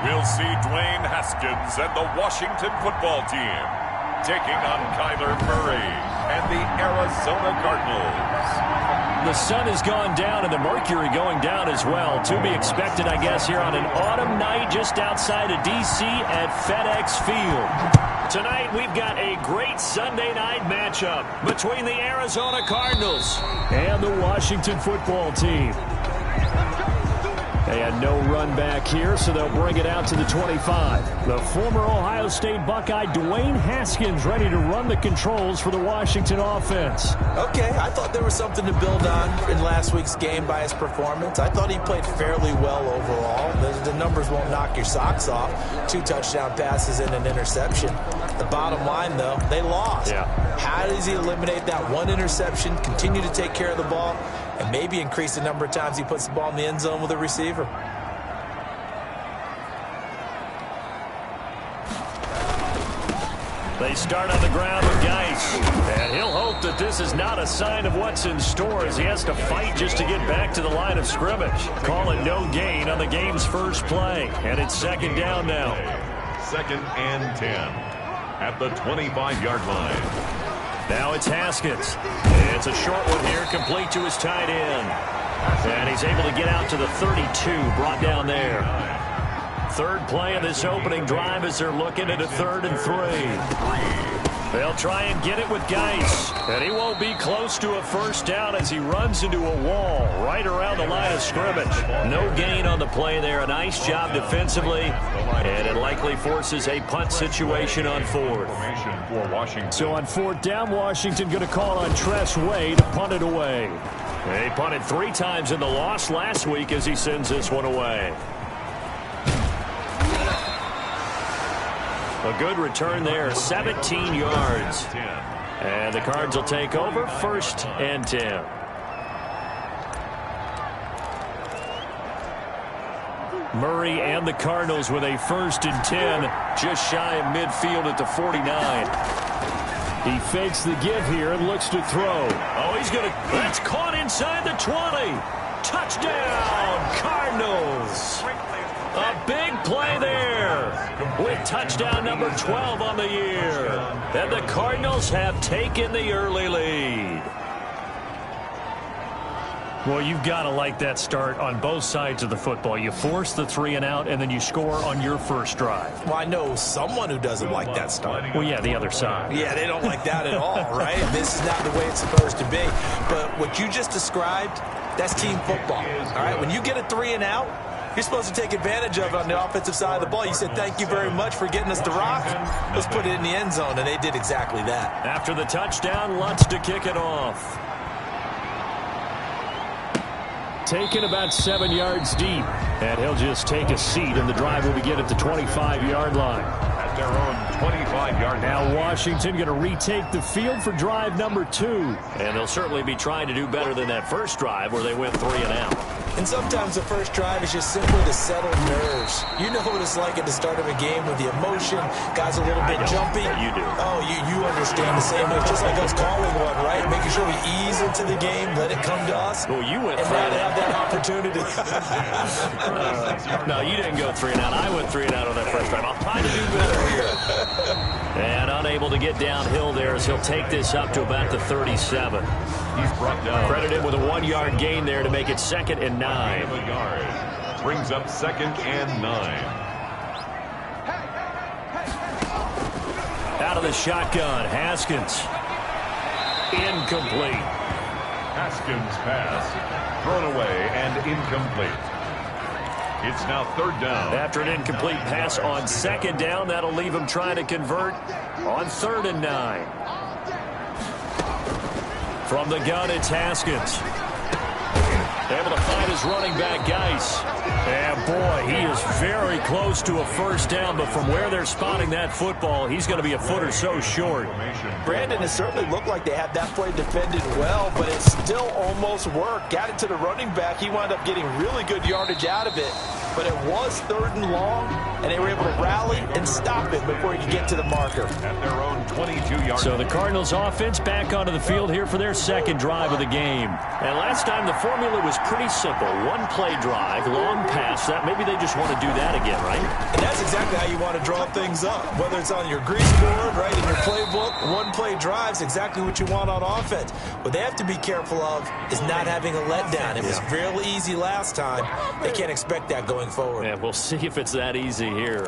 We'll see Dwayne Haskins and the Washington football team taking on Kyler Murray and the Arizona Cardinals. The sun has gone down and the mercury going down as well. To be expected, I guess, here on an autumn night just outside of D.C. at FedEx Field. Tonight, we've got a great Sunday night matchup between the Arizona Cardinals and the Washington football team. They had no run back here, so they'll bring it out to the 25. The former Ohio State Buckeye Dwayne Haskins ready to run the controls for the Washington offense. Okay, I thought there was something to build on in last week's game by his performance. I thought he played fairly well overall. The numbers won't knock your socks off. 2 touchdown passes and an interception. The bottom line, though, they lost. Yeah. How does he eliminate that one interception, continue to take care of the ball, and maybe increase the number of times he puts the ball in the end zone with a receiver? They start on the ground with Geis, and he'll hope that this is not a sign of what's in store as he has to fight just to get back to the line of scrimmage. Call it no gain on the game's first play, and it's second down now. 2nd and 10 at the 25-yard line. Now it's Haskins. It's a short one here, complete to his tight end. And he's able to get out to the 32, brought down there. Third play of this opening drive as they're looking at a 3rd and 3. They'll try and get it with Geis. And he won't be close to a first down as he runs into a wall right around the line of scrimmage. No gain on the play there. A nice job defensively. And it likely forces a punt situation on 4th. So on 4th down, Washington going to call on Tress Way to punt it away. They punted 3 times in the loss last week as he sends this one away. A good return there, 17 yards. And the Cards will take over, 1st and 10. Murray and the Cardinals with a 1st and 10, just shy of midfield at the 49. He fakes the give here and looks to throw. Oh, he's going to... That's caught inside the 20. Touchdown, Cardinals. A big play there with touchdown number 12 on the year. And the Cardinals have taken the early lead. Well, you've got to like that start on both sides of the football. You force the 3 and out, and then you score on your first drive. Well, I know someone who doesn't like that start. Well, yeah, the other side. Yeah, they don't like that at all, right? This is not the way it's supposed to be. But what you just described, that's team football, all right? When you get a 3 and out, you're supposed to take advantage of it on the offensive side of the ball. You said, thank you very much for getting us the rock. Let's put it in the end zone, and they did exactly that. After the touchdown, Lutz to kick it off. Taken about 7 yards deep, and he'll just take a seat, and the drive will begin at the 25-yard line. At their own 25-yard line. Now Washington going to retake the field for drive number 2. And they'll certainly be trying to do better than that first drive where they went 3 and out. And sometimes the first drive is just simply to settle nerves. You know what it's like at the start of a game with the emotion. Guys a little bit jumpy. You do. Oh, you understand the same way. It's just like us calling one, right? Making sure we ease into the game, let it come to us. Well, you went and 3 now and to out. have that opportunity. No, you didn't go 3 and out. I went 3 and out on that first drive. I'll try to do better here. And unable to get downhill there as he'll take this up to about the 37. He's brought down. Credited with a 1-yard gain there to make it 2nd and 9. Brings up 2nd and 9. Out of the shotgun, Haskins. Incomplete. Haskins' pass thrown away and incomplete. It's now 3rd down. After an incomplete pass on 2nd down, that'll leave him trying to convert on 3rd and 9. From the gun, it's Haskins. Able to find his running back, Geis. And boy, he is very close to a first down, but from where they're spotting that football, he's going to be a foot or so short. Brandon, it certainly looked like they had that play defended well, but it still almost worked. Got it to the running back. He wound up getting really good yardage out of it. but it was 3rd and long, and they were able to rally and stop it before he could get to the marker. At their own 22-yard. So the Cardinals offense back onto the field here for their second drive of the game. And last time the formula was pretty simple. One play drive, long pass. That maybe they just want to do that again, right? And that's exactly how you want to draw things up. Whether it's on your grease board, right, in your playbook, one play drive's exactly what you want on offense. What they have to be careful of is not having a letdown. It was real easy last time. They can't expect that going forward. Yeah, we'll see if it's that easy here.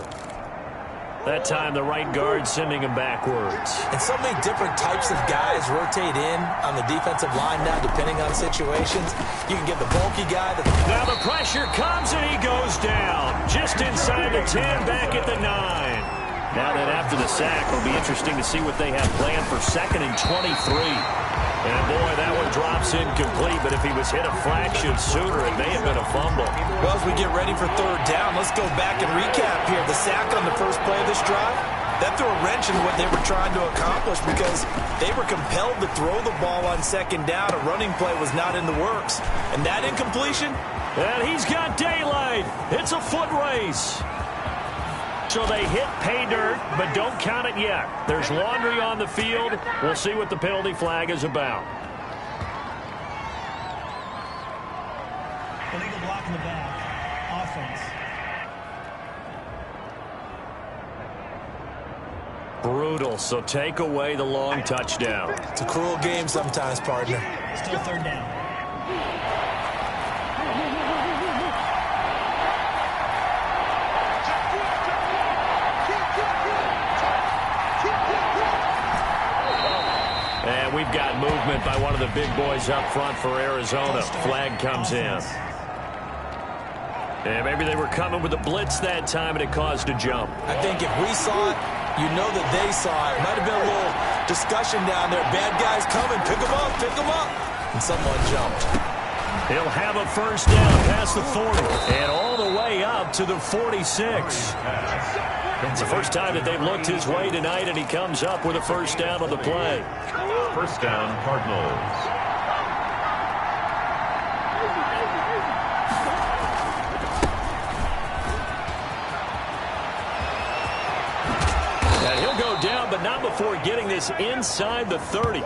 That time, the right guard sending him backwards. And so many different types of guys rotate in on the defensive line now, depending on situations. You can get the bulky guy. Now the pressure comes, and he goes down. Just inside the 10, back at the 9. Now then, after the sack, it'll be interesting to see what they have planned for 2nd and 23. And, boy, that one drops incomplete, but if he was hit a fraction sooner, it may have been a fumble. Well, as we get ready for 3rd down, let's go back and recap here. The sack on the first play of this drive, that threw a wrench in what they were trying to accomplish because they were compelled to throw the ball on 2nd down. A running play was not in the works. And that incompletion? And he's got daylight. It's a foot race. So they hit pay dirt, but don't count it yet. There's laundry on the field. We'll see what the penalty flag is about. Illegal block in the back. Offense. Brutal, so take away the long touchdown. It's a cruel game sometimes, partner. Still 3rd down. And we've got movement by one of the big boys up front for Arizona. Flag comes in. And maybe they were coming with a blitz that time, and it caused a jump. I think if we saw it, you know that they saw it. Might have been a little discussion down there. Bad guys coming. Pick them up. Pick them up. And someone jumped. He'll have a 1st down past the 40 and all the way up to the 46. It's the first time that they've looked his way tonight, and he comes up with a 1st down on the play. 1st down, Cardinals. And he'll go down, but not before getting this inside the 30.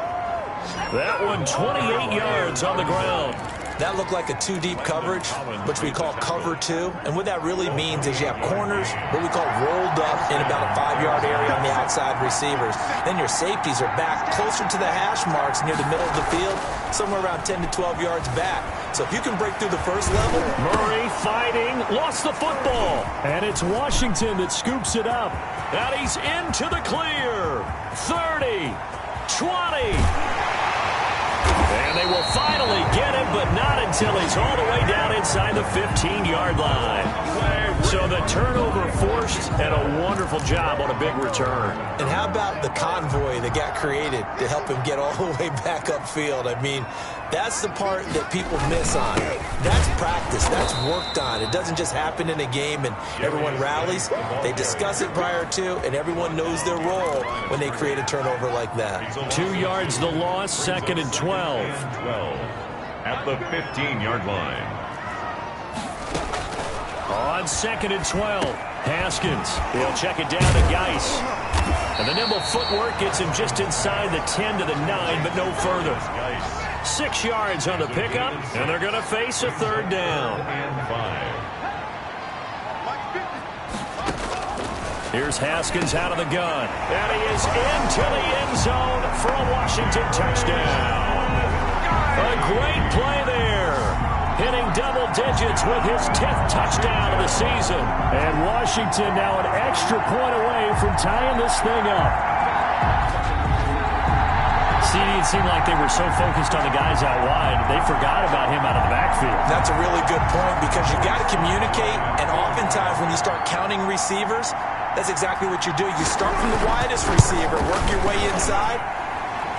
That one 28 yards on the ground. That looked like a 2-deep coverage, which we call cover 2. And what that really means is you have corners, what we call rolled up in about a 5-yard area on the outside receivers. Then your safeties are back closer to the hash marks near the middle of the field, somewhere around 10 to 12 yards back. So if you can break through the first level. Murray fighting, lost the football. And it's Washington that scoops it up. And he's into the clear. 30, 20. And they will finally get him, but not until he's all the way down inside the 15-yard line. So the turnover forced, and a wonderful job on a big return. And how about the convoy that got created to help him get all the way back upfield? I mean, that's the part that people miss on. That's practice. That's worked on. It doesn't just happen in a game and everyone rallies. They discuss it prior to, and everyone knows their role when they create a turnover like that. 2 yards the loss, 2nd and 12. At the 15-yard line. On 2nd and 12, Haskins. He'll check it down to Geis. And the nimble footwork gets him just inside the 10 to the 9, but no further. 6 yards on the pickup, and they're going to face a 3rd down. Here's Haskins out of the gun. And he is into the end zone for a Washington touchdown. A great play there. Hitting double digits with his 10th touchdown of the season. And Washington now an extra point away from tying this thing up. CD, it seemed like they were so focused on the guys out wide, they forgot about him out of the backfield. That's a really good point because you got to communicate, and oftentimes when you start counting receivers, that's exactly what you do. You start from the widest receiver, work your way inside.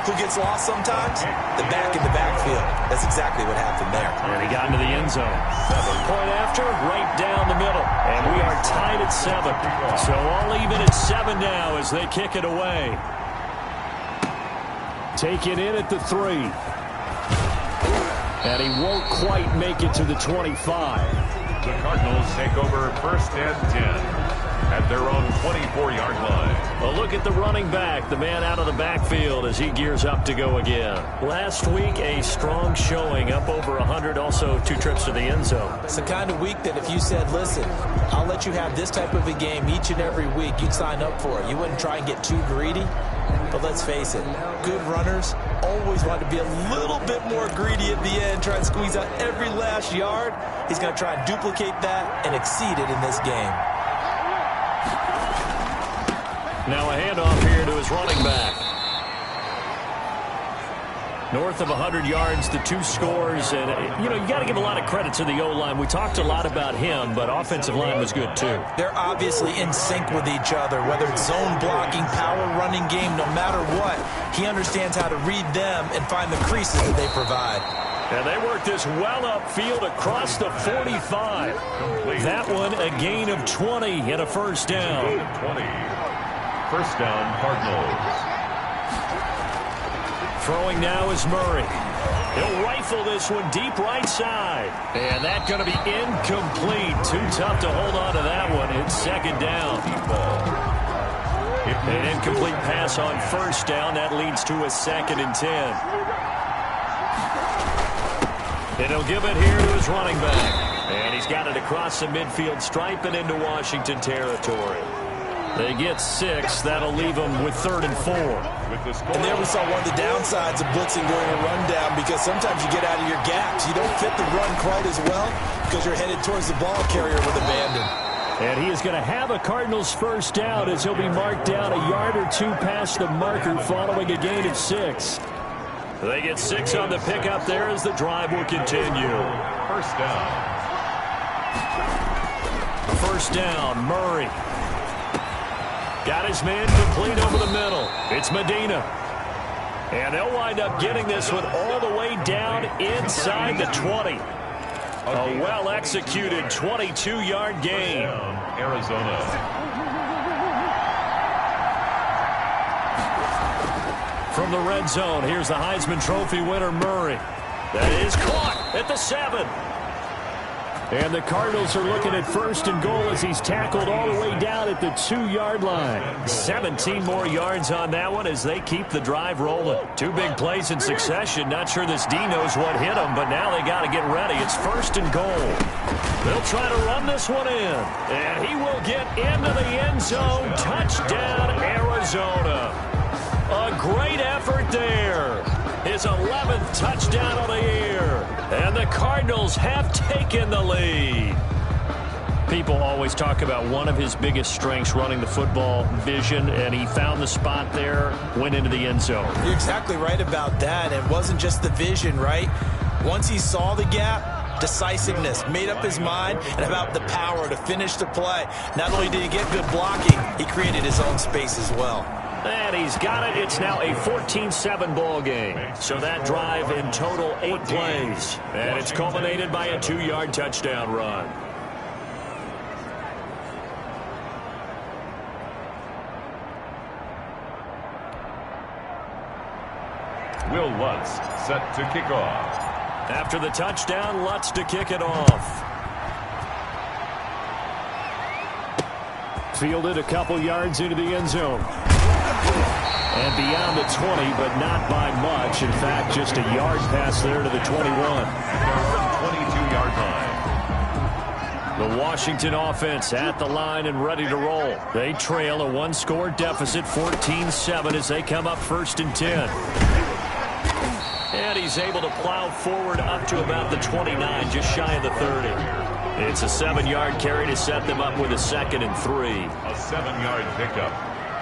Who gets lost sometimes? The back in the backfield. That's exactly what happened there. And he got into the end zone. 7-point after, right down the middle. And we are tied at 7. So all even at 7 now as they kick it away. Take it in at the 3. And he won't quite make it to the 25. The Cardinals take over 1st and 10 at their own 24-yard line. A look at the running back, the man out of the backfield as he gears up to go again. Last week, a strong showing, up over 100, also 2 trips to the end zone. It's the kind of week that if you said, listen, I'll let you have this type of a game each and every week, you'd sign up for it. You wouldn't try and get too greedy. But let's face it, good runners always want to be a little bit more greedy at the end, try and squeeze out every last yard. He's going to try and duplicate that and exceed it in this game. Now a handoff here to his running back. North of 100 yards, the 2 scores. And, you got to give a lot of credit to the O-line. We talked a lot about him, but offensive line was good, too. They're obviously in sync with each other, whether it's zone blocking, power running game, no matter what. He understands how to read them and find the creases that they provide. And they work this well upfield across the 45. That one, a gain of 20 and a first down. 20. First down, Cardinals. Throwing now is Murray. He'll rifle this one deep right side. And that's going to be incomplete. Too tough to hold on to that one. It's second down. An incomplete pass on first down. That leads to a 2nd and 10. And he'll give it here to his running back. And he's got it across the midfield stripe and into Washington territory. They get 6. That'll leave them with 3rd and 4. And there we saw one of the downsides of blitzing during a rundown, because sometimes you get out of your gaps. You don't fit the run quite as well because you're headed towards the ball carrier with abandon. And he is going to have a Cardinals first down as he'll be marked down a yard or 2 past the marker following a gain of 6. They get 6 on the pickup there as the drive will continue. First down. First down, Murray. Got his man complete over the middle. It's Medina. And they'll wind up getting this one all the way down inside the 20. A well-executed 22-yard gain. Arizona. From the red zone, here's the Heisman Trophy winner, Murray. That is caught at the 7. And the Cardinals are looking at 1st and goal as he's tackled all the way down at the 2-yard line. 17 more yards on that one as they keep the drive rolling. 2 big plays in succession. Not sure this D knows what hit him, but now they got to get ready. It's 1st and goal. They'll try to run this one in. And he will get into the end zone. Touchdown, Arizona. A great effort there. His 11th touchdown of the year. And the Cardinals have taken the lead. People always talk about one of his biggest strengths, running the football, vision, and he found the spot there, went into the end zone. You're exactly right about that. It wasn't just the vision, right? Once he saw the gap, decisiveness, made up his mind, and about the power to finish the play. Not only did he get good blocking, he created his own space as well. And he's got it. It's now a 14-7 ball game. So that drive in total 8 plays. And it's culminated by a 2-yard touchdown run. Will Lutz set to kick off. After the touchdown, Lutz to kick it off. Fielded a couple yards into the end zone. And beyond the 20, but not by much. In fact, just a yard pass there to the 21. 22-yard line. The Washington offense at the line and ready to roll. They trail a 1-score deficit, 14-7, as they come up 1st and 10. And he's able to plow forward up to about the 29, just shy of the 30. It's a 7-yard carry to set them up with a 2nd and 3. A 7-yard pickup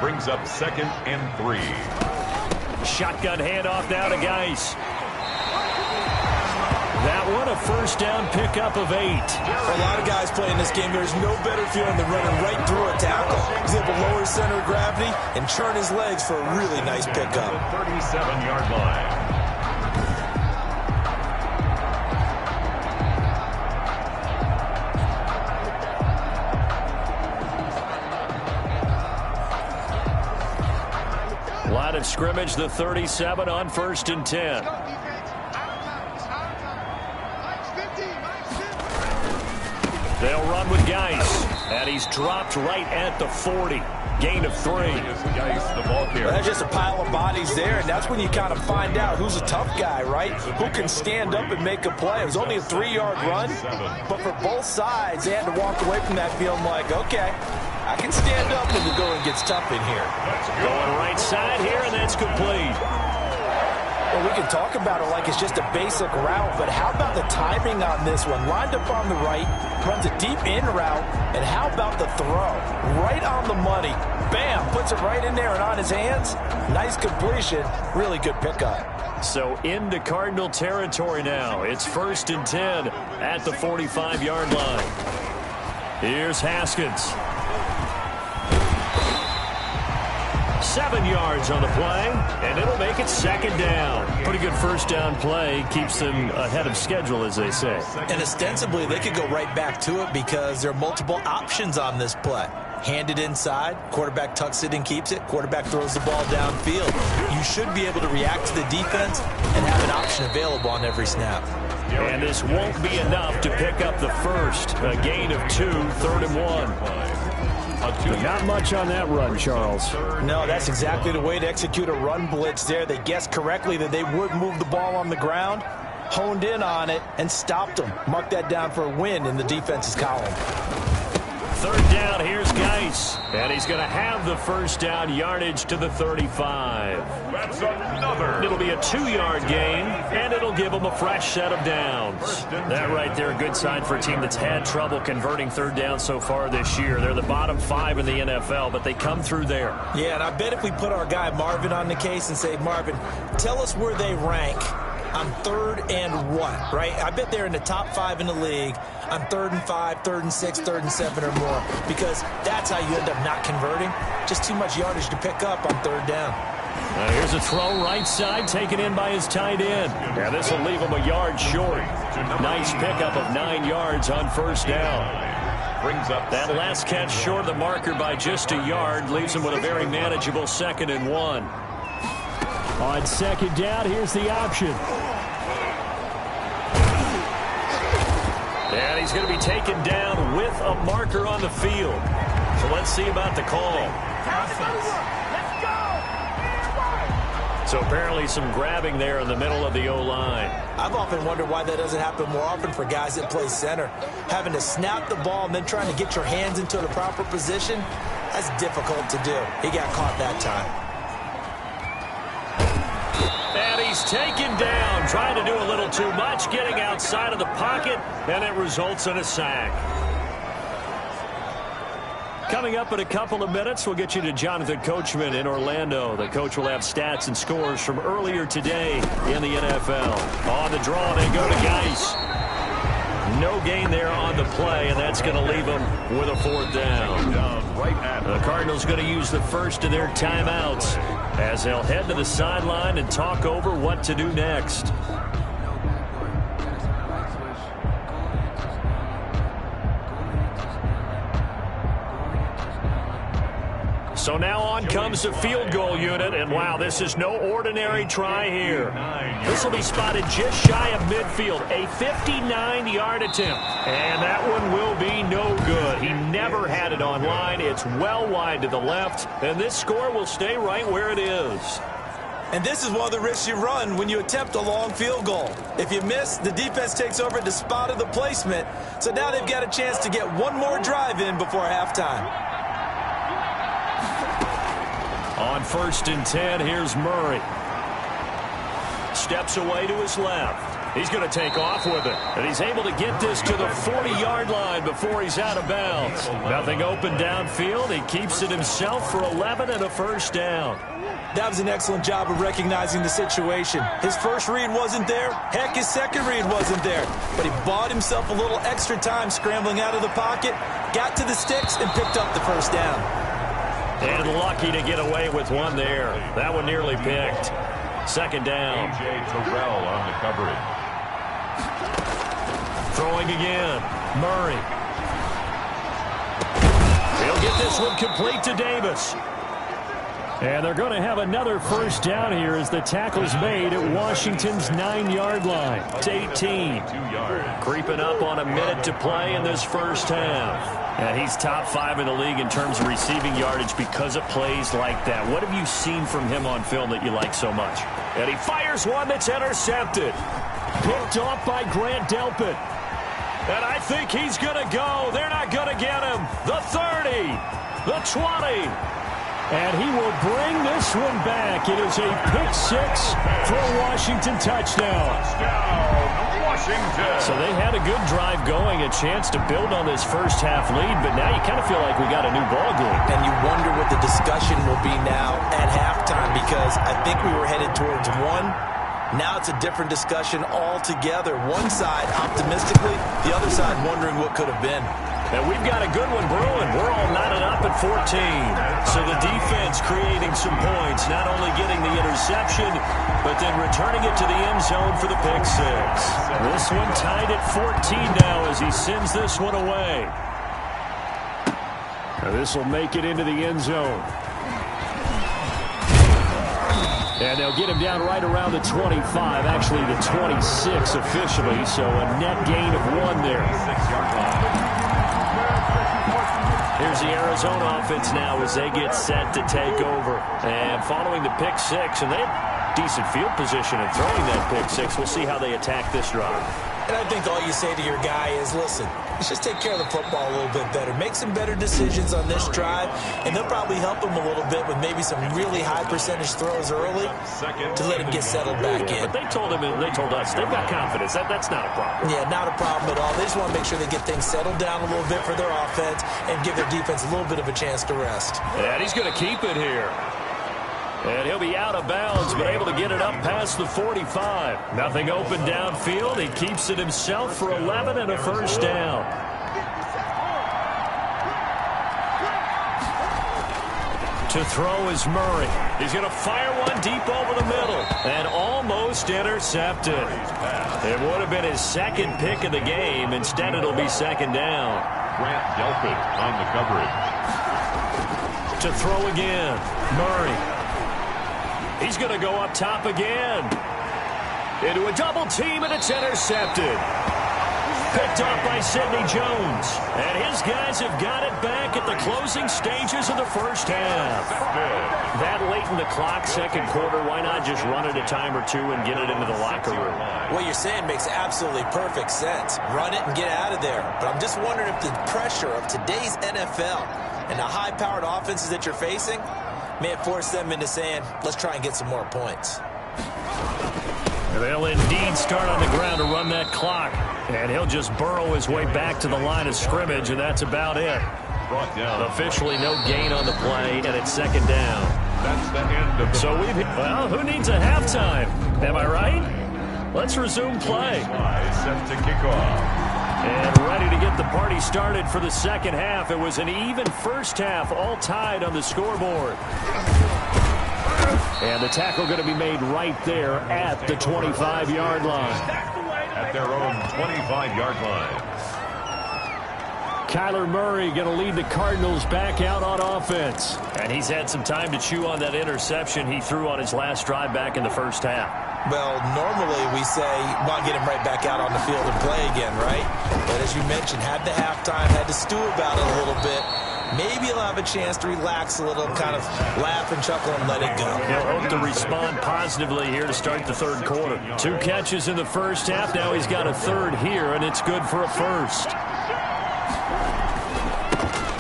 brings up 2nd and 3. Shotgun handoff now to Geis. That one a first down pickup of 8. For a lot of guys playing this game, there's no better feeling than running right through a tackle. He's able to lower his center of gravity and churn his legs for a really nice pickup. 37-yard line. Line of scrimmage, the 37 on 1st and 10. They'll run with Geis. And he's dropped right at the 40. Gain of 3. The ball carrier. That's just a pile of bodies there, and that's when you kind of find out who's a tough guy, right? Who can stand up and make a play. It was only a 3-yard run, but for both sides, they had to walk away from that feeling like, okay, I can stand up when the going gets tough in here. Going right side here, and that's complete. Well, we can talk about it like it's just a basic route, but how about the timing on this one? Lined up on the right, runs a deep in route, and how about the throw? Right on the money. Bam, puts it right in there and on his hands. Nice completion. Really good pickup. So into Cardinal territory now. It's 1st and 10 at the 45-yard line. Here's Haskins. 7 yards on the play, and it'll make it 2nd down. Pretty good first down play. Keeps them ahead of schedule, as they say. And ostensibly, they could go right back to it because there are multiple options on this play. Hand it inside, quarterback tucks it and keeps it, quarterback throws the ball downfield. You should be able to react to the defense and have an option available on every snap. And this won't be enough to pick up the first. A gain of 2, 3rd and 1. Not much on that run, Charles. No, that's exactly the way to execute a run blitz there. They guessed correctly that they would move the ball on the ground, honed in on it, and stopped them. Mark that down for a win in the defense's column. 3rd down, here's Geis. And he's going to have the first down, yardage to the 35. That's another. It'll be a 2-yard gain, and it'll give them a fresh set of downs. That right there, a good sign for a team that's had trouble converting 3rd down so far this year. They're the bottom 5 in the NFL, but they come through there. Yeah, and I bet if we put our guy Marvin on the case and say, Marvin, tell us where they rank on 3rd and what, right? I bet they're in the top 5 in the league on 3rd and 5, 3rd and 6, 3rd and 7 or more, because that's how you end up not converting. Just too much yardage to pick up on 3rd down. Here's a throw right side, taken in by his tight end. Yeah, this will leave him a yard short. Nice pickup of 9 yards on 1st down. Brings up that last catch short of the marker by just a yard, leaves him with a very manageable 2nd and 1. On 2nd down, here's the option. And he's going to be taken down with a marker on the field. So let's see about the call. So apparently some grabbing there in the middle of the O-line. I've often wondered why that doesn't happen more often for guys that play center. Having to snap the ball and then trying to get your hands into the proper position, that's difficult to do. He got caught that time. And he's taken down, trying to do a little too much, getting outside of the pocket, and it results in a sack. Coming up in a couple of minutes, we'll get you to Jonathan Coachman in Orlando. The coach will have stats and scores from earlier today in the NFL. On the draw, they go to Geis. No gain there on the play, and that's going to leave them with a 4th down. The Cardinals going to use the first of their timeouts as they'll head to the sideline and talk over what to do next. So now on comes the field goal unit, and wow, this is no ordinary try here. This will be spotted just shy of midfield, a 59-yard attempt, and that one will be no good. He never had it on line. It's well wide to the left, and this score will stay right where it is. And this is one of the risks you run when you attempt a long field goal. If you miss, the defense takes over at the spot of the placement, so now they've got a chance to get one more drive in before halftime. On 1st and 10, here's Murray. Steps away to his left. He's going to take off with it. And he's able to get this to the 40-yard line before he's out of bounds. Nothing open downfield. He keeps it himself for 11 and a 1st down. That was an excellent job of recognizing the situation. His first read wasn't there. Heck, his second read wasn't there. But he bought himself a little extra time scrambling out of the pocket, got to the sticks, and picked up the 1st down. And lucky to get away with one there. That one nearly picked. 2nd down. A.J. Terrell on the coverage. Throwing again. Murray. He'll get this one complete to Davis. And they're going to have another first down here as the tackle's made at Washington's 9-yard line. It's 18. Creeping up on a minute to play in this first half. And he's top 5 in the league in terms of receiving yardage because of plays like that. What have you seen from him on film that you like so much? And he fires one that's intercepted. Picked off by Grant Delpit. And I think he's going to go. They're not going to get him. The 30. The 20. And he will bring this one back. It is a pick-6 for a Washington touchdown. Washington. So they had a good drive going, a chance to build on this first half lead, but now you kind of feel like we got a new ball game. And you wonder what the discussion will be now at halftime, because I think we were headed towards one. Now it's a different discussion altogether. One side optimistically, the other side wondering what could have been. And we've got a good one brewing. We're all knotted up at 14. So the defense creating some points, not only getting the interception, but then returning it to the end zone for the pick-6. This one tied at 14 now as he sends this one away. Now this will make it into the end zone. And they'll get him down right around the 25, actually the 26 officially, so a net gain of 1 there. 6-yard line. Here's the Arizona offense now as they get set to take over. And following the pick-6, and they have decent field position in throwing that pick-6. We'll see how they attack this drive. And I think all you say to your guy is, listen, let's just take care of the football a little bit better. Make some better decisions on this drive, and they'll probably help him a little bit with maybe some really high percentage throws early to let him get settled back in. But they told us, they've got confidence. That's not a problem. Yeah, not a problem at all. They just want to make sure they get things settled down a little bit for their offense and give their defense a little bit of a chance to rest. And he's going to keep it here. And he'll be out of bounds, but able to get it up past the 45. Nothing open downfield. He keeps it himself for 11 and a first down. To throw is Murray. He's going to fire one deep over the middle and almost intercepted. It would have been his second pick of the game. Instead, it'll be second down. Grant Delpit on the coverage. To throw again, Murray. He's going to go up top again. Into a double team, and it's intercepted. Picked off by Sidney Jones. And his guys have got it back at the closing stages of the first half. That late in the clock, second quarter, why not just run it a time or two and get it into the locker room? What you're saying makes absolutely perfect sense. Run it and get out of there. But I'm just wondering if the pressure of today's NFL and the high-powered offenses that you're facing may have forced them into saying, let's try and get some more points. They'll indeed start on the ground to run that clock. And he'll just burrow his way back to the line of scrimmage, and that's about it. Brought down. Officially no gain on the play, and it's second down. That's the end of the So well, who needs a halftime? Am I right? Let's resume play. set to kick off. And ready to get the party started for the second half. It was an even first half, all tied on the scoreboard. And the tackle going to be made right there at the 25-yard line. At their own 25-yard line. Kyler Murray going to lead the Cardinals back out on offense. And he's had some time to chew on that interception he threw on his last drive back in the first half. Well, normally we say, well, get him right back out on the field and play again, right? But as you mentioned, had the halftime, had to stew about it a little bit. Maybe he'll have a chance to relax a little, kind of laugh and chuckle and let it go. He'll hope to respond positively here to start the third quarter. 2 catches in the first half. Now he's got a third here, and it's good for a first.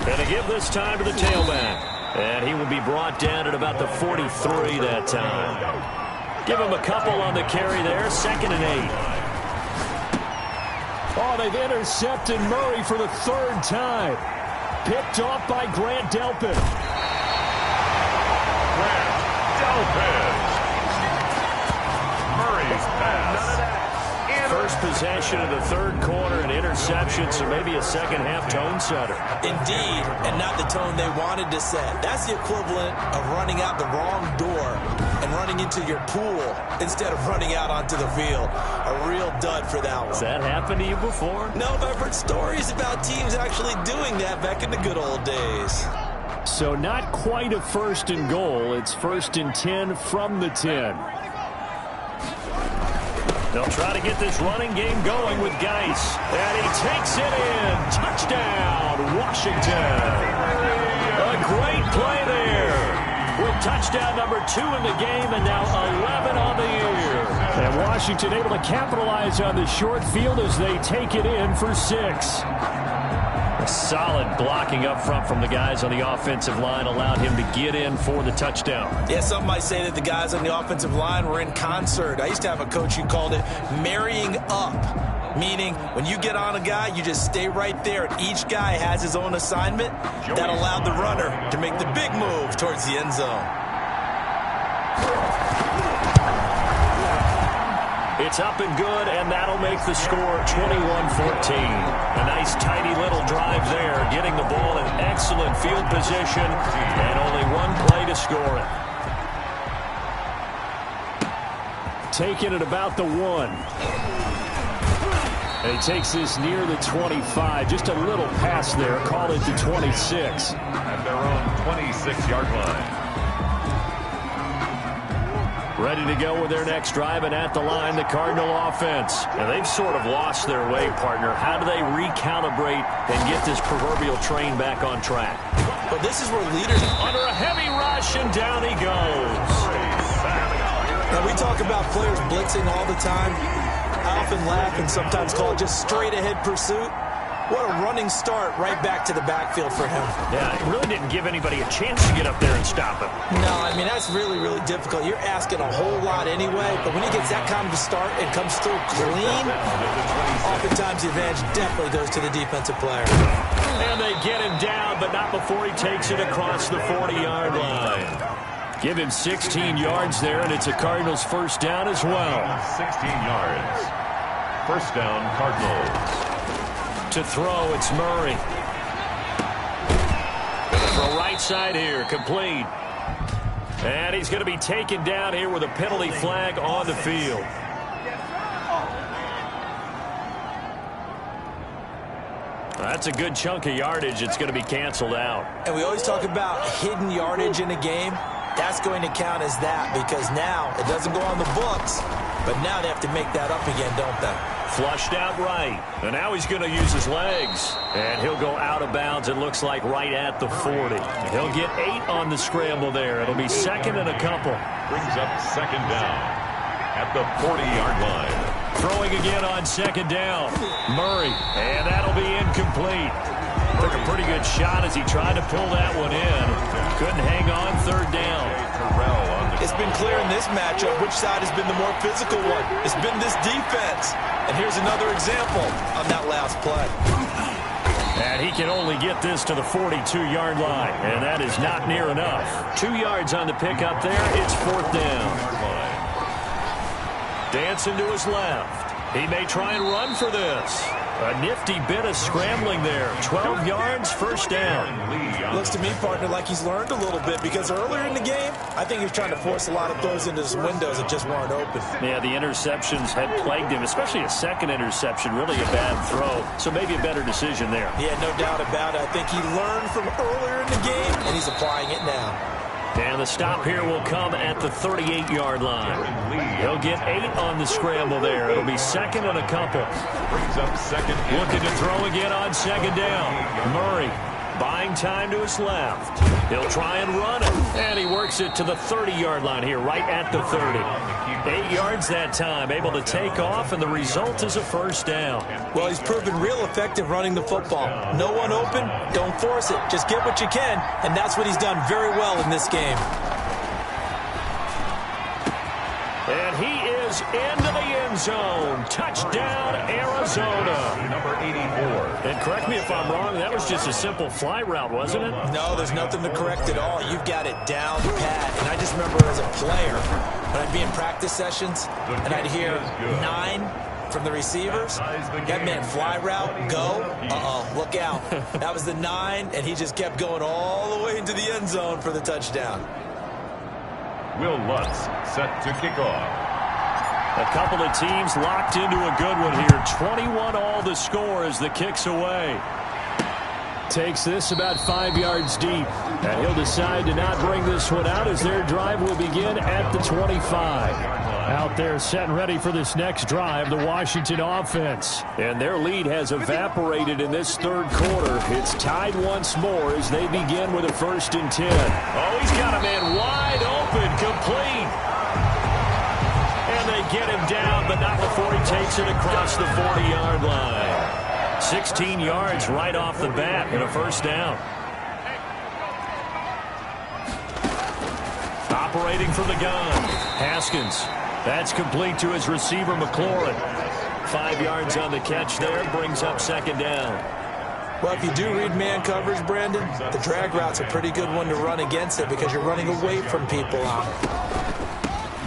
And to give this time to the tailback. And he will be brought down at about the 43 that time. Give him a couple on the carry there. 2nd and 8. Oh, they've intercepted Murray for the 3rd time. Picked off by Grant Delpit. Grant Delpit. Murray's pass. First possession of the third quarter, an interception, so maybe a second-half tone setter. Indeed, and not the tone they wanted to set. That's the equivalent of running out the wrong door and running into your pool instead of running out onto the field. A real dud for that one. Has that happened to you before? No, but I've heard stories about teams actually doing that back in the good old days. So not quite a 1st and goal. It's 1st and 10 from the 10. They'll try to get this running game going with Geis. And he takes it in. Touchdown, Washington. A great play there. With touchdown number 2 in the game and now 11 on the year. And Washington able to capitalize on the short field as they take it in for 6. Solid blocking up front from the guys on the offensive line allowed him to get in for the touchdown. Yeah, some might say that the guys on the offensive line were in concert. I used to have a coach who called it marrying up, meaning when you get on a guy, you just stay right there, and each guy has his own assignment. That allowed the runner to make the big move towards the end zone. It's up and good, and that'll make the score 21-14. A nice, tidy little drive there, getting the ball in excellent field position, and only one play to score it. Taking it about the 1. And he takes this near the 25. Just a little pass there. Call it the 26. At their own 26-yard line. Ready to go with their next drive, and at the line, the Cardinal offense. And they've sort of lost their way, partner. How do they recalibrate and get this proverbial train back on track? Well, this is where leaders... Under a heavy rush, and down he goes. Now, we talk about players blitzing all the time. I often laugh and sometimes call it just straight-ahead pursuit. What a running start right back to the backfield for him. Yeah, it really didn't give anybody a chance to get up there and stop him. No, I mean, that's really, really difficult. You're asking a whole lot anyway, but when he gets that kind of a start and comes through clean, oftentimes the advantage definitely goes to the defensive player. And they get him down, but not before he takes it across the 40-yard line. Give him 16 yards there, and it's a Cardinals first down as well. 16 yards. First down, Cardinals. To throw, it's Murray. Gonna throw right side here, complete. And he's going to be taken down here with a penalty flag on the field. That's a good chunk of yardage. It's going to be canceled out. And we always talk about hidden yardage in a game. That's going to count as that because now it doesn't go on the books, but now they have to make that up again, don't they? Flushed out right. And now he's going to use his legs. And he'll go out of bounds, it looks like, right at the 40. He'll get 8 on the scramble there. It'll be second and a couple. Brings up second down at the 40-yard line. Throwing again on second down. Murray. And that'll be incomplete. Took a pretty good shot as he tried to pull that one in. Couldn't hang on, third down. It's been clear in this matchup which side has been the more physical one. It's been this defense. And here's another example on that last play. And he can only get this to the 42-yard line. And that is not near enough. 2 yards on the pickup there. It's fourth down. Dancing to his left. He may try and run for this. A nifty bit of scrambling there. 12 yards, first down. Looks to me, partner, like he's learned a little bit because earlier in the game, I think he was trying to force a lot of throws into some windows that just weren't open. Yeah, the interceptions had plagued him, especially a second interception, really a bad throw. So maybe a better decision there. Yeah, no doubt about it. I think he learned from earlier in the game, and he's applying it now. And the stop here will come at the 38-yard line. He'll get 8 on the scramble there. It'll be second and a couple. Brings up second. Looking to throw again on second down. Murray buying time to his left. He'll try and run it. And he works it to the 30-yard line here, right at the 30. 8 yards that time, able to take off, and the result is a first down. Well, he's proven real effective running the football. No one open, don't force it. Just get what you can, and that's what he's done very well in this game. And he is into the end zone. Touchdown, Arizona. Number 84. And correct me if I'm wrong, that was just a simple fly route, wasn't it? No, there's nothing to correct at all. You've got it down pat. And I just remember as a player, when I'd be in practice sessions, and I'd hear 9 from the receivers. That meant fly route, go. Look out. That was the 9, and he just kept going all the way into the end zone for the touchdown. Will Lutz set to kick off. A couple of teams locked into a good one here. 21 all the score as the kick's away. takes this about 5 yards deep. And he'll decide to not bring this one out as their drive will begin at the 25. Out there set and ready for this next drive, the Washington offense. And their lead has evaporated in this third quarter. It's tied once more as they begin with a 1st and 10. Oh, he's got a man wide open, complete. And they get him down, but not before he takes it across the 40-yard line. 16 yards right off the bat and a 1st down. Operating from the gun, Haskins. That's complete to his receiver, McLaurin. 5 yards on the catch there, brings up 2nd down. Well, if you do read man coverage, Brandon, the drag route's a pretty good one to run against it because you're running away from people on it.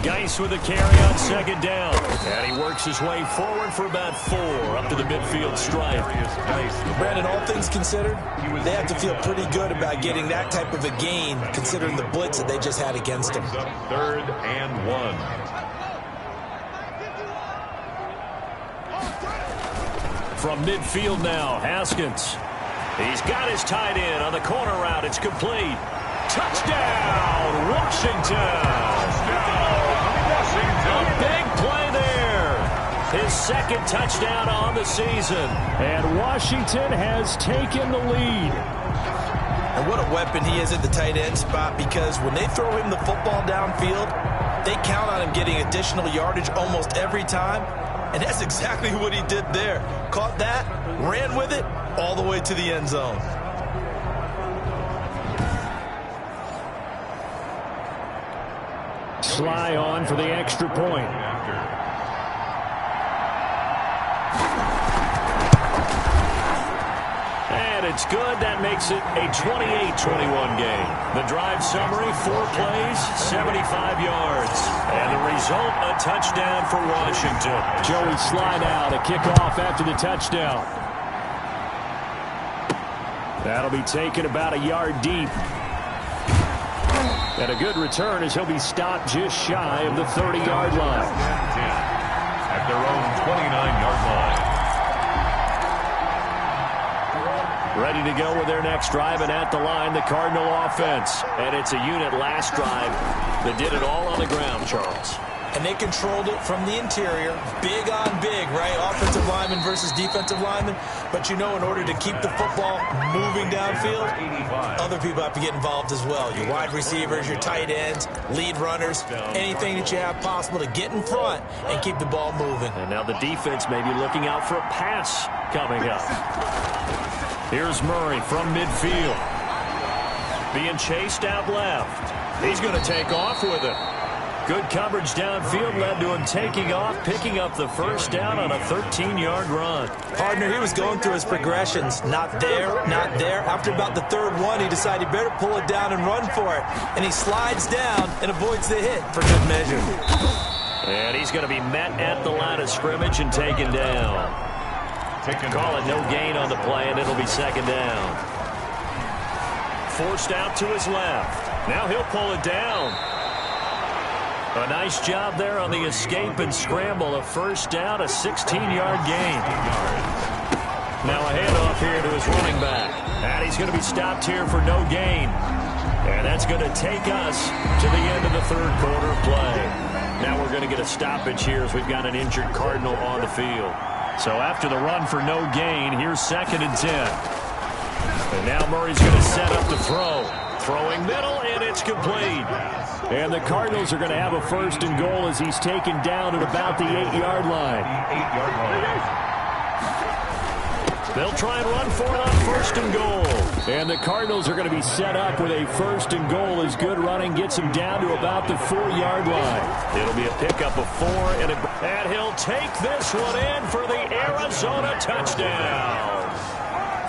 Geis with a carry on 2nd down. And he works his way forward for about 4 up to the midfield stripe. Brandon, all things considered, they have to feel pretty good about getting that type of a gain considering the blitz that they just had against them. 3rd and 1. From midfield now, Haskins. He's got his tight end on the corner route. It's complete. Touchdown, Washington. A big play there. His 2nd touchdown on the season. And Washington has taken the lead. And what a weapon he is at the tight end spot because when they throw him the football downfield, they count on him getting additional yardage almost every time. And that's exactly what he did there. Caught that, ran with it, all the way to the end zone. Sly on for the extra point. And it's good. That makes it a 28-21 game. The drive summary, 4 plays, 75 yards. And the result, a touchdown for Washington. Joey Sly now to kick off after the touchdown. That'll be taken about a yard deep. And a good return as he'll be stopped just shy of the 30-yard line. At their own 29-yard line. Ready to go with their next drive, and at the line, the Cardinal offense. And it's a unit last drive that did it all on the ground, Charles. And they controlled it from the interior, big on big, right? Offensive lineman versus defensive lineman. But, you know, in order to keep the football moving downfield, other people have to get involved as well. Your wide receivers, your tight ends, lead runners, anything that you have possible to get in front and keep the ball moving. And now the defense may be looking out for a pass coming up. Here's Murray from midfield. Being chased out left. He's going to take off with it. Good coverage downfield led to him taking off, picking up the 1st down on a 13-yard run. Partner, he was going through his progressions. Not there, not there. After about the 3rd one, he decided he better pull it down and run for it. And he slides down and avoids the hit for good measure. And he's going to be met at the line of scrimmage and taken down. Call it no gain on the play, and it'll be 2nd down. Forced out to his left. Now he'll pull it down. A nice job there on the escape and scramble. A 1st down, a 16-yard gain. Now a handoff here to his running back. And he's going to be stopped here for no gain. And that's going to take us to the end of the 3rd quarter of play. Now we're going to get a stoppage here as we've got an injured Cardinal on the field. So after the run for no gain, here's 2nd and 10. And now Murray's going to set up the throw. Throwing middle, and it's complete. And the Cardinals are going to have a 1st and goal as he's taken down at about the 8-yard line. They'll try and run for it on 1st and goal. And the Cardinals are going to be set up with a 1st and goal as good running gets him down to about the 4-yard line. It'll be a pickup of 4, and he'll take this one in for the Arizona touchdown.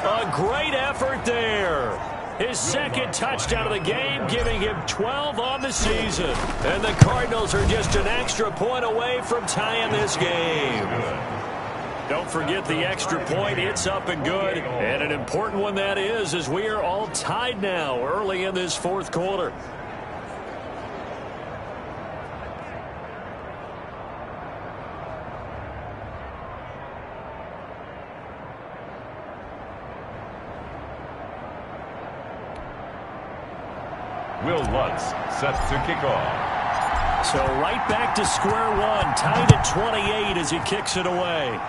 A great effort there. His 2nd touchdown of the game, giving him 12 on the season. And the Cardinals are just an extra point away from tying this game. Don't forget the extra point. It's up and good. And an important one that is, as we are all tied now early in this 4th quarter. Will Lutz set to kick off. So right back to square one, tied at 28 as he kicks it away.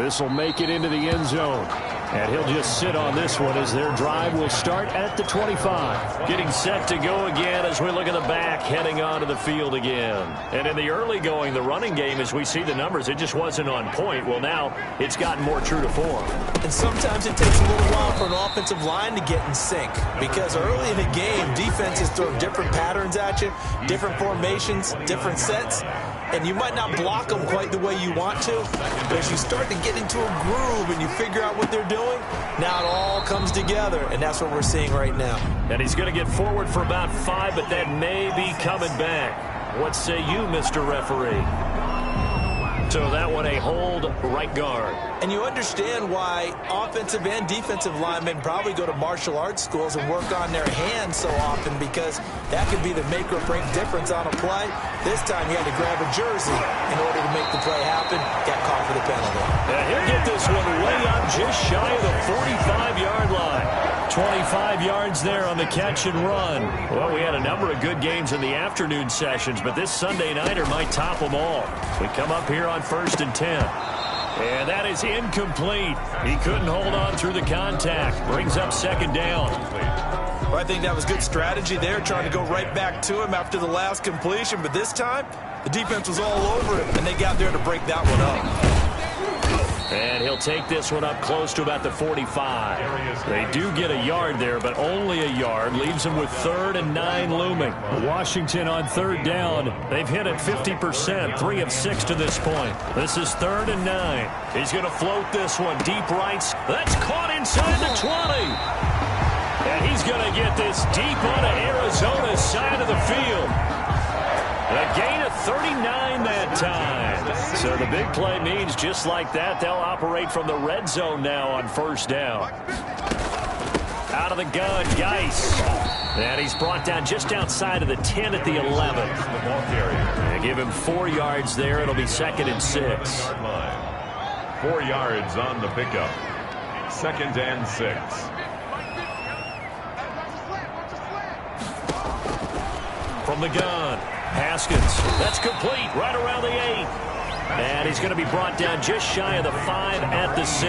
This will make it into the end zone. And he'll just sit on this one as their drive will start at the 25. Getting set to go again as we look at the back, heading onto the field again. And in the early going, the running game, as we see the numbers, it just wasn't on point. Well, now it's gotten more true to form. And sometimes it takes a little while for an offensive line to get in sync, because early in the game, defenses throw different patterns at you, different formations, different sets, and you might not block them quite the way you want to, but as you start to get into a groove and you figure out what they're doing, now it all comes together, and that's what we're seeing right now. And he's going to get forward for about 5, but that may be coming back. What say you, Mr. Referee? So that one a hold right guard. And you understand why offensive and defensive linemen probably go to martial arts schools and work on their hands so often, because that could be the make or break difference on a play. This time he had to grab a jersey in order to make the play happen. Got caught for the penalty. And he'll get this one way up just shy of the 45-yard line. 25 yards there on the catch and run. Well, we had a number of good games in the afternoon sessions, but this Sunday nighter might top them all. We come up here on 1st and 10. And that is incomplete. He couldn't hold on through the contact. Brings up 2nd down. Well, I think that was good strategy there, trying to go right back to him after the last completion. But this time, the defense was all over him, and they got there to break that one up. And he'll take this one up close to about the 45. They do get a yard there, but only a yard. Leaves them with 3rd and 9 looming. Washington on 3rd down. They've hit it 50%, 3 of 6 to this point. This is 3rd and 9. He's going to float this one deep right. That's caught inside the 20. And he's going to get this deep onto Arizona's side of the field. A gain of 39 that time. So the big play means just like that, they'll operate from the red zone now on 1st down. Out of the gun, Geis. And he's brought down just outside of the 10 at the 11. They give him 4 yards there. It'll be 2nd and 6. 4 yards on the pickup. 2nd and 6. From the gun, Haskins. That's complete right around the 8. And he's going to be brought down just shy of the 5 at the 6.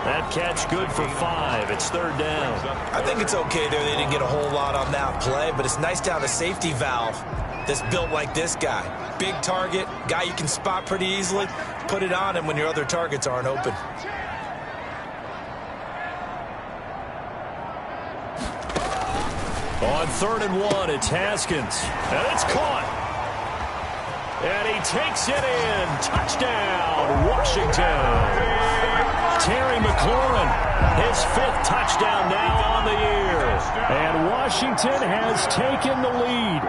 That catch good for 5. It's 3rd down. I think it's okay there. They didn't get a whole lot on that play, but it's nice to have a safety valve that's built like this guy. Big target, guy you can spot pretty easily. Put it on him when your other targets aren't open. On 3rd and 1, it's Haskins. And it's caught. And he takes it in. Touchdown, Washington. Terry McLaurin, his 5th touchdown now on the year. And Washington has taken the lead.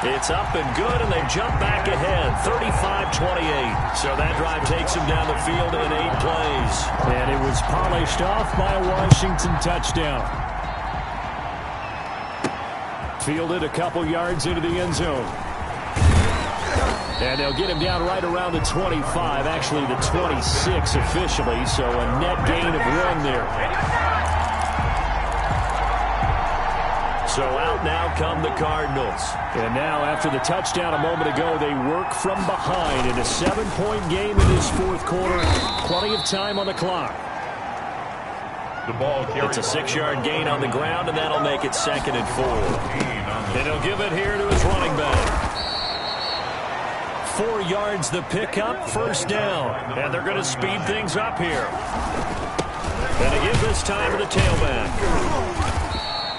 It's up and good, and they've jumped back ahead, 35-28. So that drive takes them down the field in 8 plays. And it was polished off by a Washington touchdown. Fielded a couple yards into the end zone. And they'll get him down right around the 25, actually the 26 officially, so a net gain of 1 there. So out now come the Cardinals. And now after the touchdown a moment ago, they work from behind in a 7-point game in this 4th quarter. Plenty of time on the clock. The ball it's a 6-yard gain on the ground, and that'll make it 2nd and 4. And he'll give it here to his running back. 4 yards the pickup, 1st down. And they're going to speed things up here. And they give this time to the tailback.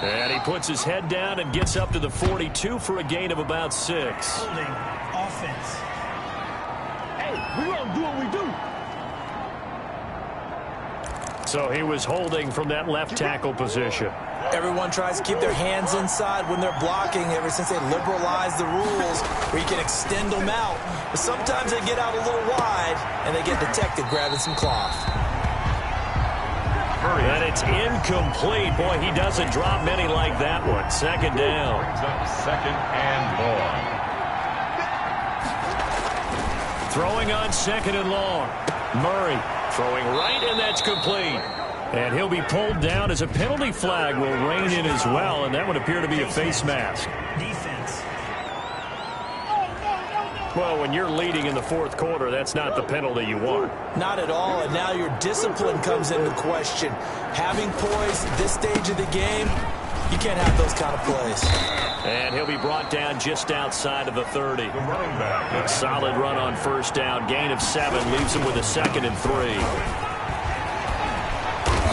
And he puts his head down and gets up to the 42 for a gain of about 6. Holding offense. Hey, we gonna do what we do. So he was holding from that left tackle position. Everyone tries to keep their hands inside when they're blocking ever since they liberalized the rules where you can extend them out. But sometimes they get out a little wide and they get detected grabbing some cloth. And it's incomplete. Boy, he doesn't drop many like that one. 2nd down. Brings up 2nd and long. Throwing on 2nd and long. Murray throwing right, and that's complete. And he'll be pulled down as a penalty flag will rein in as well, and that would appear to be a face mask. Defense. Well, when you're leading in the fourth quarter, that's not the penalty you want. Not at all, and now your discipline comes into question. Having poise at this stage of the game, you can't have those kind of plays. And he'll be brought down just outside of the 30. A solid run on first down. Gain of 7 leaves him with a 2nd and 3.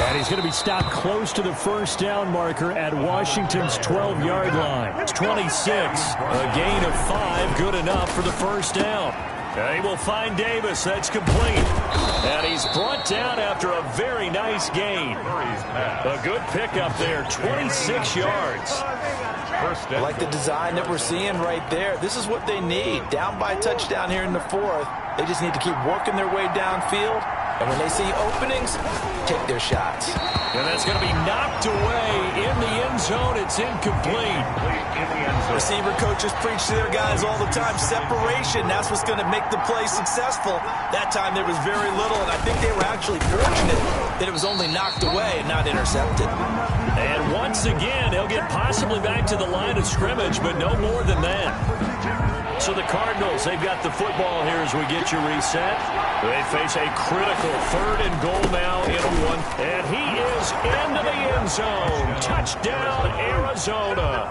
And he's going to be stopped close to the first down marker at Washington's 12-yard line. It's 26. A gain of 5, good enough for the first down. And he will find Davis. That's complete. And he's brought down after a very nice gain. A good pickup there, 26 yards. I like the design that we're seeing right there. This is what they need. Down by a touchdown here in the fourth. They just need to keep working their way downfield. And when they see openings, take their shots. And that's going to be knocked away in the end zone. It's incomplete. Receiver coaches preach to their guys all the time. Separation, that's what's going to make the play successful. That time there was very little, and I think they were actually fortunate that it was only knocked away and not intercepted. And once again, he'll get possibly back to the line of scrimmage, but no more than that. So the Cardinals, they've got the football here as we get you reset. They face a critical 3rd and goal now in a 1. And he is into the end zone. Touchdown, Arizona.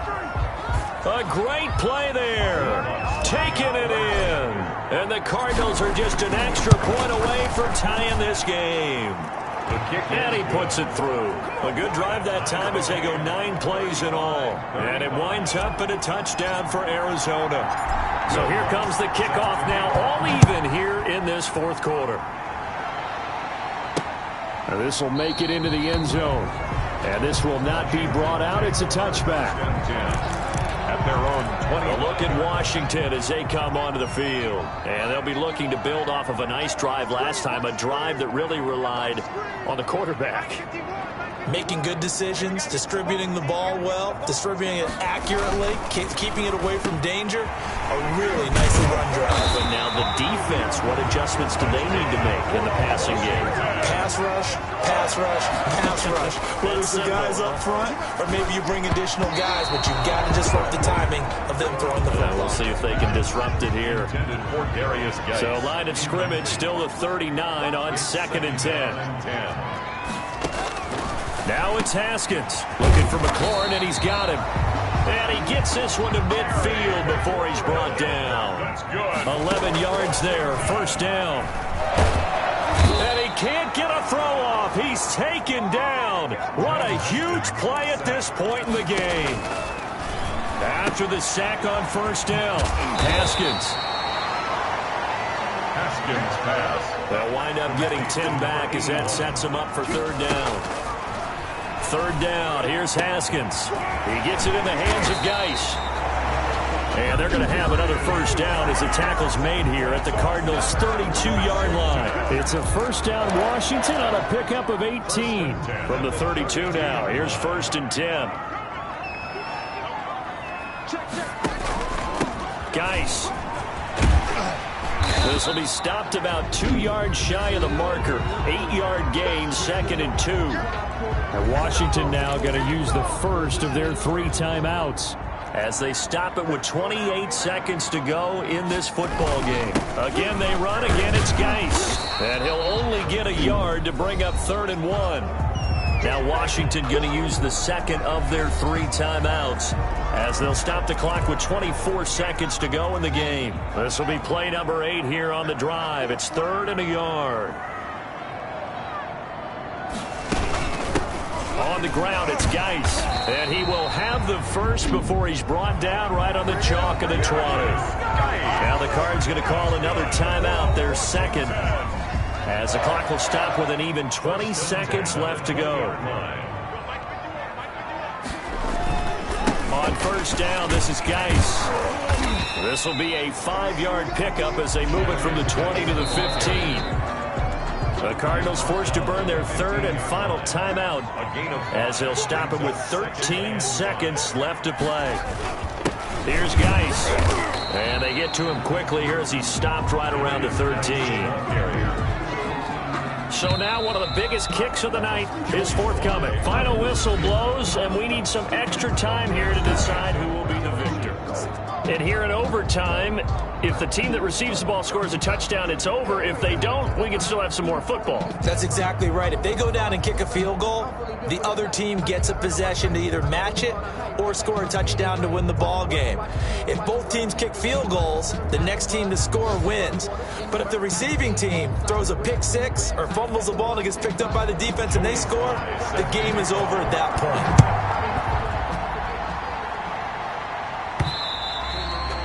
A great play there. Taking it in. And the Cardinals are just an extra point away from tying this game. And he puts it through. A good drive that time as they go 9 plays in all. And it winds up in a touchdown for Arizona. So here comes the kickoff now, all even here in this fourth quarter. Now this will make it into the end zone. And this will not be brought out. It's a touchback. At their own 20. A look at Washington as they come onto the field. And they'll be looking to build off of a nice drive last time, a drive that really relied on the quarterback. Making good decisions, distributing the ball well, distributing it accurately, keeping it away from danger. A really nicely run drive. But now the defense, what adjustments do they need to make in the passing game? Pass rush, pass rush, pass rush. Whether it's the guys up front or maybe you bring additional guys, but you've got to disrupt the timing of them throwing the football. We'll see if they can disrupt it here. For So line of scrimmage still the 39 on 2nd and 10. Now it's Haskins looking for McLaurin, and he's got him. And he gets this one to midfield before he's brought down. 11 yards there, first down. And he can't get a throw off. He's taken down. What a huge play at this point in the game. After the sack on first down, Haskins pass. They'll wind up getting 10 back as that sets him up for 3rd down. 3rd down, here's Haskins. He gets it in the hands of Geis. And they're going to have another first down as the tackle's made here at the Cardinals' 32-yard line. It's a first down Washington on a pickup of 18. From the 32 now, here's 1st and 10. Geis. This will be stopped about 2 yards shy of the marker. 8-yard gain, 2nd and 2. And Washington now going to use the first of their 3 timeouts. As they stop it with 28 seconds to go in this football game. Again, they run. Again, it's Geis. And he'll only get a yard to bring up 3rd and 1. Now Washington going to use the second of their 3 timeouts as they'll stop the clock with 24 seconds to go in the game. This will be play number 8 here on the drive. It's 3rd and a yard. On the ground, it's Geis. And he will have the first before he's brought down right on the chalk of the 20. Now the Cards going to call another timeout, their second, as the clock will stop with an even 20 seconds left to go. On first down, this is Geis. This will be a 5-yard pickup as they move it from the 20 to the 15. The Cardinals forced to burn their 3rd and final timeout as they'll stop it with 13 seconds left to play. Here's Geis. And they get to him quickly here as he's stopped right around the 13. So now one of the biggest kicks of the night is forthcoming. Final whistle blows, and we need some extra time here to decide who will be the victor. And here in overtime, if the team that receives the ball scores a touchdown, it's over. If they don't, we can still have some more football. That's exactly right. If they go down and kick a field goal, the other team gets a possession to either match it or score a touchdown to win the ball game. If both teams kick field goals, the next team to score wins. But if the receiving team throws a pick six or fumbles the ball and it gets picked up by the defense and they score, the game is over at that point.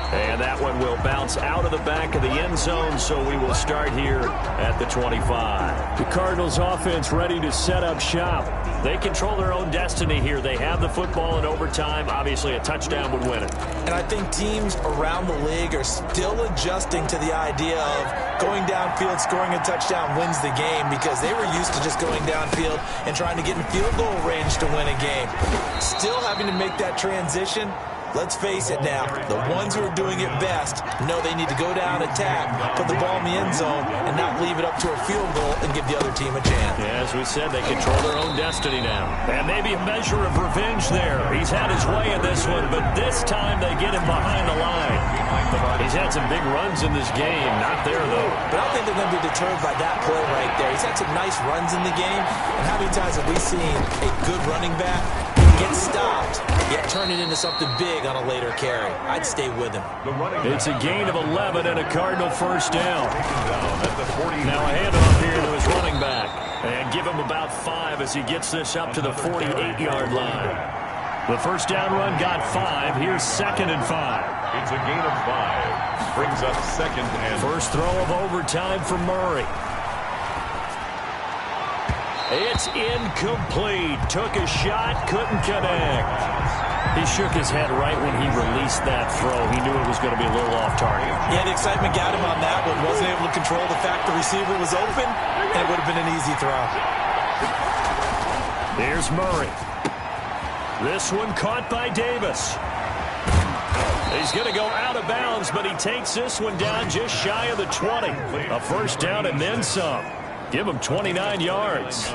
And that one will bounce out of the back of the end zone, so we will start here at the 25. The Cardinals offense ready to set up shop. They control their own destiny here. They have the football in overtime. Obviously, a touchdown would win it. And I think teams around the league are still adjusting to the idea of going downfield, scoring a touchdown wins the game, because they were used to just going downfield and trying to get in field goal range to win a game. Still having to make that transition. Let's face it now, the ones who are doing it best know they need to go down, attack, put the ball in the end zone, and not leave it up to a field goal and give the other team a chance. Yeah, as we said, they control their own destiny now. And maybe a measure of revenge there. He's had his way in this one, but this time they get him behind the line. He's had some big runs in this game. Not there, though. But I don't think they're going to be deterred by that play right there. He's had some nice runs in the game. And how many times have we seen a good running back get stopped, yet turn it into something big on a later carry? I'd stay with him. It's a gain of 11 and a Cardinal first down. Now a handoff here to his running back. And give him about 5 as he gets this up to the 48-yard line. The first down run got 5. Here's 2nd and 5. It's a gain of 5. Brings up 2nd and... First throw of overtime for Murray. It's incomplete. Took a shot, couldn't connect. He shook his head right when he released that throw. He knew it was going to be a little off target. Yeah, the excitement got him on that one. Wasn't able to control the fact the receiver was open, and it would have been an easy throw. Here's Murray. This one caught by Davis. He's going to go out of bounds, but he takes this one down just shy of the 20. A first down and then some. Give him 29 yards.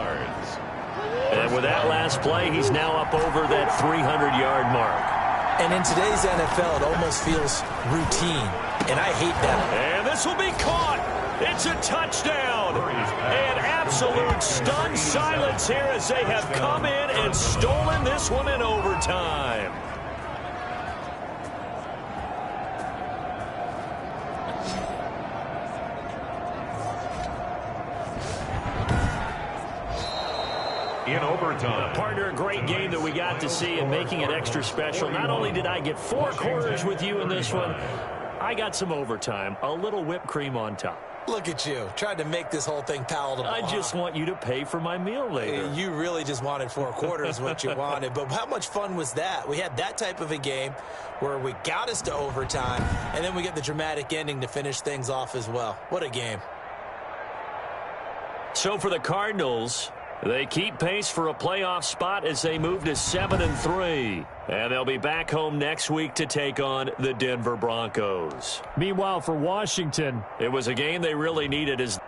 And with that last play, he's now up over that 300-yard mark. And in today's NFL, it almost feels routine, and I hate that. And this will be caught. It's a touchdown. And absolute stunned silence here as they have come in and stolen this one in overtime. In overtime. Partner, a great game that we got to see and making it extra special. Not only did I get 4 quarters with you in this one, I got some overtime, a little whipped cream on top. Look at you, trying to make this whole thing palatable. I just want you to pay for my meal later. You really just wanted 4 quarters what you wanted, but how much fun was that? We had that type of a game where we got us to overtime, and then we get the dramatic ending to finish things off as well. What a game. So for the Cardinals, they keep pace for a playoff spot as they move to 7-3. And they'll be back home next week to take on the Denver Broncos. Meanwhile, for Washington, it was a game they really needed as